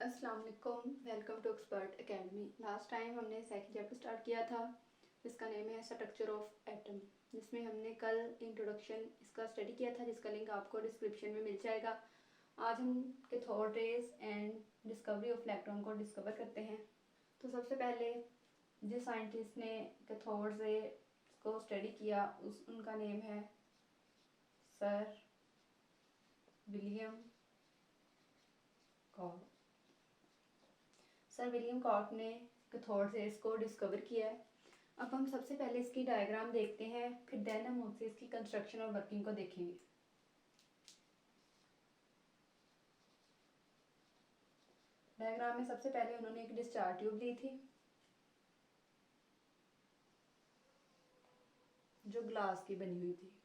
अस्सलाम वालेकुम, welcome to Expert Academy. Last time हमने सेकंड चैप्टर स्टार्ट किया था जिसका नेम है स्ट्रक्चर ऑफ एटम, जिसमें हमने कल इंट्रोडक्शन इसका स्टडी किया था जिसका लिंक आपको डिस्क्रिप्शन में मिल जाएगा। आज हम cathode rays and discovery of electron को डिस्कवर करते हैं। तो सबसे पहले जिस साइंटिस्ट ने कैथोड रे को स्टडी किया उनका नेम है sir William Cock. Sir William Cock ने कैथोड रेज को डिस्कवर किया है। अब हम सबसे पहले इसकी डायग्राम देखते हैं, फिर देन हम उससे इसकी कंस्ट्रक्शन और वर्किंग को देखेंगे। डायग्राम में सबसे पहले उन्होंने एक डिस्चार्ज ट्यूब ली थी जो ग्लास की बनी हुई थी।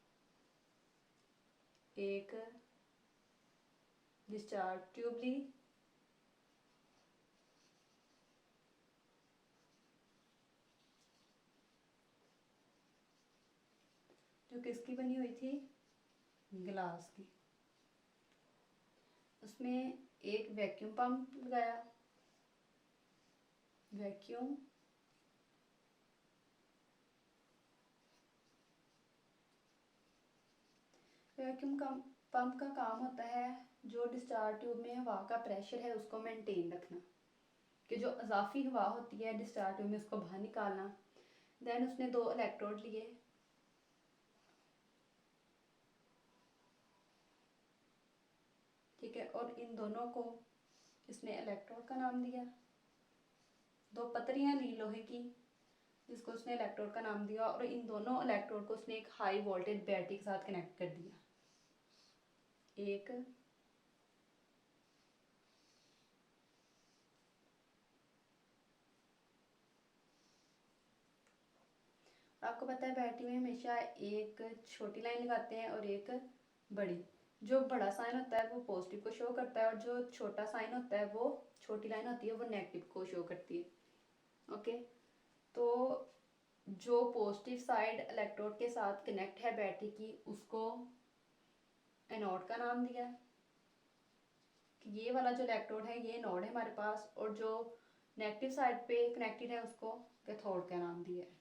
एक डिस्चार्ज ट्यूब ली जो किसकी बनी हुई थी, ग्लास की। उसमें एक वैक्यूम पंप लगाया, वैक्यूम पंप का काम होता है जो डिस्चार्ज ट्यूब में हवा का प्रेशर है उसको मेंटेन रखना, कि जो इजाफी हवा होती है डिस्चार्ज ट्यूब में उसको बाहर निकालना। देन उसने दो इलेक्ट्रोड लिए, ठीक है, और इन दोनों को इसने इलेक्ट्रोड का नाम दिया। दो पतरियां ली लोहे की जिसको उसने इलेक्ट्रोड का नाम दिया, और इन दोनों इलेक्ट्रोड को उसने एक हाई वोल्टेज बैटरी के साथ कनेक्ट कर दिया। एक आपको पता है बैटरी में हमेशा एक छोटी लाइन लगाते हैं और एक बड़ी। जो बड़ा साइन होता है वो पॉजिटिव को शो करता है और जो छोटा साइन होता है वो छोटी लाइन होती है वो नेगेटिव को शो करती है। ओके, तो जो पॉजिटिव साइड इलेक्ट्रोड के साथ कनेक्ट है बैटरी की उसको एनोड का नाम दिया कि ये वाला जो इलेक्ट्रोड है ये नोड है हमारे पास, और जो नेगेटिव साइड पे कनेक्टेड है उसको कैथोड का नाम दिया है।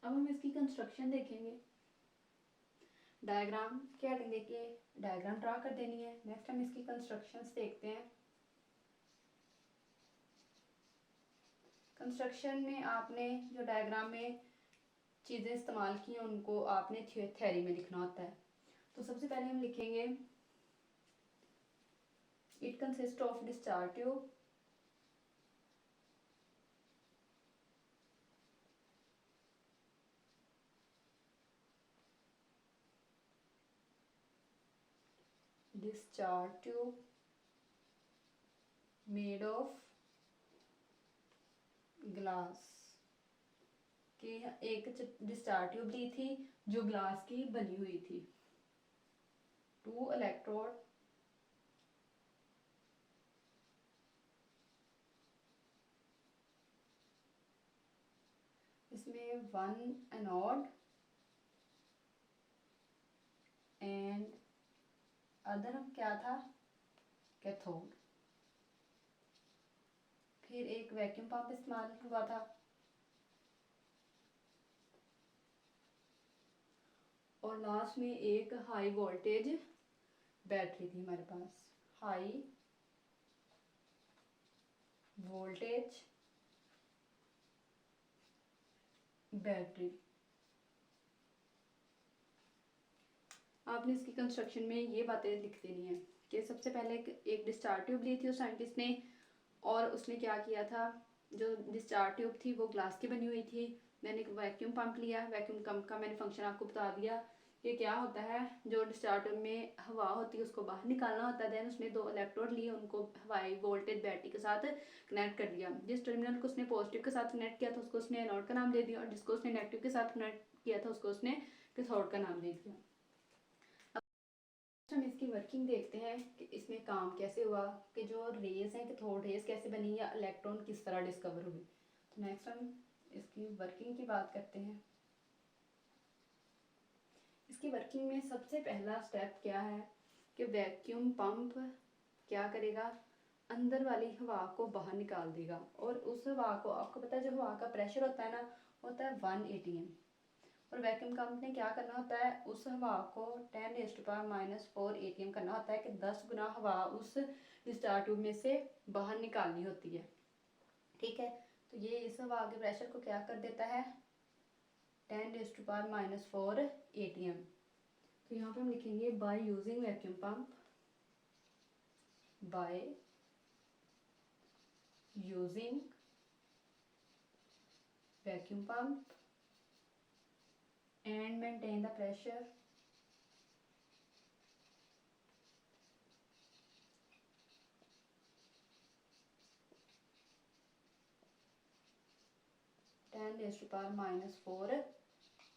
अब हम इसकी कंस्ट्रक्शन देखेंगे। डायग्राम क्या देखिए, डायग्राम ड्रा कर देनी है। नेक्स्ट हम इसकी कंस्ट्रक्शंस देखते हैं। कंस्ट्रक्शन में आपने जो डायग्राम में चीज़ें इस्तेमाल की हैं उनको आपने थ्योरी में लिखना होता है। तो सबसे पहले हम लिखेंगे it consist of discharge tube, discharge tube made of glass। कि एक डिस्चार्ज ट्यूब ली थी जो ग्लास की बनी हुई थी। टू इलेक्ट्रोड इसमें वन एनोड एंड अदर क्या था, कैथोड। फिर एक वैक्यूम पंप इस्तेमाल हुआ था, और लास्ट में एक हाई वोल्टेज बैटरी थी हमारे पास, हाई वोल्टेज बैटरी। आपने इसकी कंस्ट्रक्शन में ये बातें लिख देनी है कि सबसे पहले एक डिस्चार्ज ट्यूब ली थी उस साइंटिस्ट ने, और उसने क्या किया था, जो डिस्चार्ज ट्यूब थी वो ग्लास की बनी हुई थी। मैंने एक वैक्यूम पंप लिया, वैक्यूम पंप का मैंने फंक्शन आपको बता दिया कि क्या होता है, जो डिस्चार्ज ट्यूब में हवा होती है उसको बाहर निकालना होता है। देन उसने दो इलेक्ट्रोड लिए, उनको हवाई वोल्टेज बैटरी के साथ कनेक्ट कर दिया। जिस टर्मिनल को उसने पॉजिटिव के साथ कनेक्ट किया था उसको उसने एनोड का नाम दे दिया, और जिसको उसने नेगेटिव के साथ कनेक्ट किया था उसको उसने कैथोड का नाम दे दिया। हम इसकी वर्किंग देखते हैं कि इसमें काम कैसे हुआ, कि जो रेज हैं कैथोड रेज कैसे बनी या इलेक्ट्रॉन किस तरह डिस्कवर हुए। तो नेक्स्ट हम इसकी वर्किंग की बात करते हैं। इसकी वर्किंग में सबसे पहला स्टेप क्या है कि वैक्यूम पंप क्या करेगा, अंदर वाली हवा को बाहर निकाल देगा। और उस हवा को, आपको पता है जो हवा का प्रेशर होता है ना, होता है 1 atm। और वैक्यूम पंप ने क्या करना होता है, उस हवा को 10⁻⁻4 atm करना होता है कि 10 गुना हवा उस डिस्चार्ज ट्यूब में से बाहर निकालनी होती है। ठीक है, तो ये इस हवा के प्रेशर को क्या कर देता है, 10⁻⁻4 atm। तो यहाँ पे हम लिखेंगे by using vacuum pump, by using vacuum pump and maintain the pressure (10⁻⁻4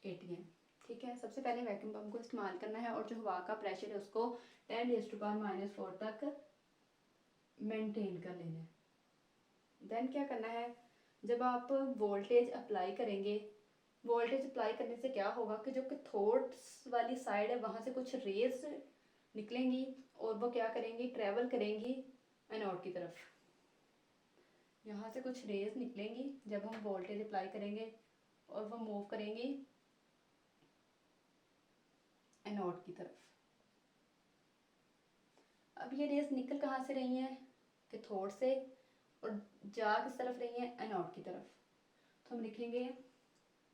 atm। ठीक है, सबसे पहले वैक्यूम पंप को इस्तेमाल करना है और जो हवा का प्रेशर है उसको 10⁻⁻4 तक मेंटेन कर लेना है। देन क्या करना है, जब आप वोल्टेज अप्लाई करेंगे, वोल्टेज अप्लाई करने से क्या होगा कि जो कैथोड्स वाली साइड है वहाँ से कुछ रेज निकलेंगी और वो क्या करेंगी, ट्रेवल करेंगी एनोड की तरफ। यहाँ से कुछ रेज निकलेंगी जब हम वोल्टेज अप्लाई करेंगे और वो मूव करेंगी एनोड की तरफ। अब ये रेज निकल कहाँ से रही हैं, कैथोड से, और जा किस तरफ रही हैं, एनोड की तरफ। तो हम लिखेंगे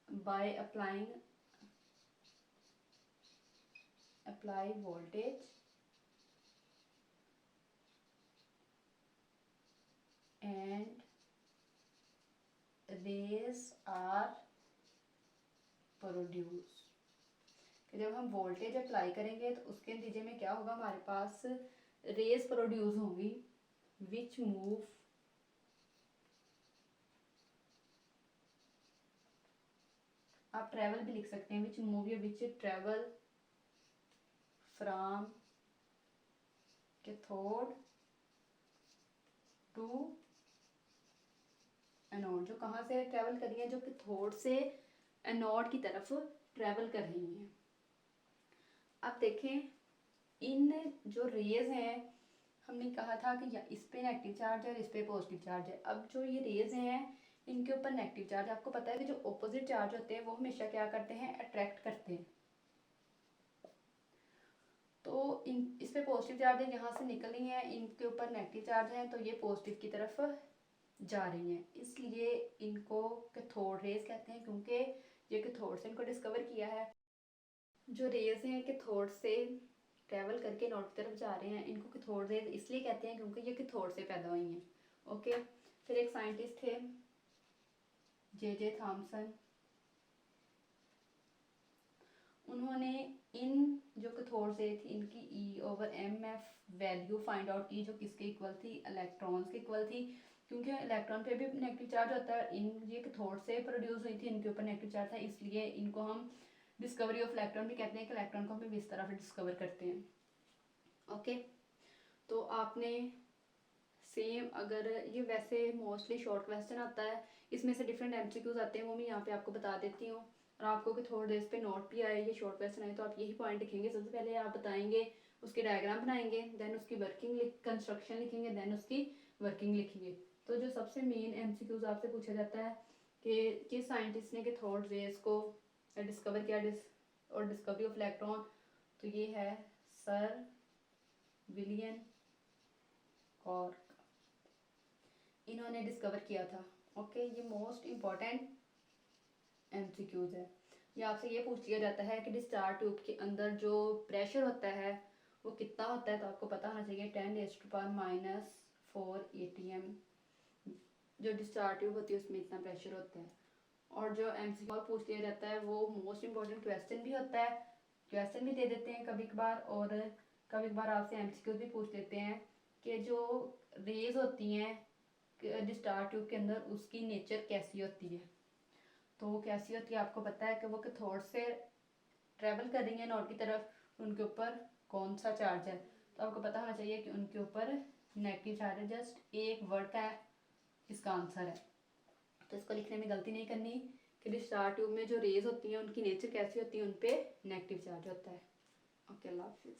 by apply voltage and rays are produce. जब हम वोल्टेज अप्लाई करेंगे तो उसके नतीजे में क्या होगा, हमारे पास रेज प्रोड्यूस होंगी विच मूव आप ट्रेवल भी लिख सकते हैं, विच मूव या which travel from cathode to anode. जो कहाँ से ट्रेवल कर रही है, जो कैथोड से एनोड की तरफ ट्रेवल कर रही हैं। अब देखें, इन जो रेज हैं, हमने कहा था कि इस पे नेगेटिव चार्ज है और इस पे पॉजिटिव चार्ज है। अब जो ये रेज हैं इनके ऊपर नेगेटिव चार्ज, आपको पता है कि जो ऑपोजिट चार्ज होते हैं वो हमेशा क्या करते हैं, अट्रैक्ट करते हैं। तो इस पे पॉजिटिव चार्ज है, यहाँ से निकल रही है, इनके ऊपर नेगेटिव चार्ज है, तो ये पॉजिटिव की तरफ जा रही हैं, इसलिए इनको कैथोड रेज कहते हैं, क्योंकि ये कैथोड से इनको डिस्कवर किया है। जो रेज हैं कैथोड से ट्रेवल करके नॉर्थ की तरफ जा रहे हैं, इनको कैथोड रेज इसलिए कहते हैं क्योंकि ये कैथोड से पैदा हुई हैं। ओके, फिर एक साइंटिस्ट थे जे थॉमसन, उन्होंने इन जो कैथोड रेज थी इनकी E/mf वैल्यू फाइंड आउट की, जो किसके इक्वल थी, इलेक्ट्रॉन्स के इक्वल थी, क्योंकि इलेक्ट्रॉन पे भी नेगेटिव चार्ज होता है। इन ये कैथोड से प्रोड्यूस हुई थी, इनके ऊपर नेगेटिव चार्ज था, इसलिए इनको हम डिस्कवरी ऑफ इलेक्ट्रॉन भी कहते हैं कि इलेक्ट्रॉन को हम इस तरह से डिस्कवर करते हैं। ओके, तो आपने सेम, अगर ये वैसे मोस्टली शॉर्ट क्वेश्चन आता है, इसमें से डिफरेंट एमसीक्यूज आते हैं, वो मैं यहाँ पे आपको बता देती हूँ। और आपको कि थोड़ी देर पे नोट भी आए, ये शॉर्ट क्वेश्चन आए, तो आप यही पॉइंट लिखेंगे। सबसे पहले आप बताएंगे, उसके डायग्राम बनाएंगे, देन उसकी वर्किंग कंस्ट्रक्शन लिखेंगे, देन उसकी वर्किंग लिखेंगे। तो जो सबसे मेन एमसीक्यूज आपसे पूछा जाता है कि किस साइंटिस्ट ने कैथोड रेज को डिस्कवर किया और डिस्कवरी ऑफ इलेक्ट्रॉन, तो ये है सर विलियम कॉर्क, इन्होंने डिस्कवर किया था। ओके, ये मोस्ट इम्पॉर्टेंट एमसीक्यूज है। ये आपसे ये पूछ लिया जाता है कि डिस्चार्ज ट्यूब के अंदर जो प्रेशर होता है वो कितना होता है, तो आपको पता होना चाहिए 10⁻⁻4 atm। जो डिस्चार्ज ट्यूब होती है उसमें इतना प्रेशर होता है। और जो एमसीक्यू पूछ लिया जाता है वो मोस्ट इम्पॉर्टेंट क्वेश्चन भी होता है, क्वेश्चन भी दे देते हैं कभी कभार, और कभी कभार आपसे एमसीक्यू भी पूछ लेते हैं कि जो रेज होती हैं डिस्चार्ज ट्यूब के अंदर उसकी नेचर कैसी होती है। तो वो कैसी होती है, आपको पता है कि वो कैथोड से ट्रेवल कर रही है नॉर्थ की तरफ, उनके ऊपर कौन सा चार्ज है, तो आपको पता होना चाहिए कि उनके ऊपर नेगेटिव चार्ज है। जस्ट एक वर्ड का इसका आंसर है, तो इसको लिखने में गलती नहीं करनी कि डिस्चार्ज ट्यूब में जो रेज होती हैं उनकी नेचर कैसी होती है, उन पर नेगेटिव चार्ज होता है। ओके, अल्लाह हाफिज़।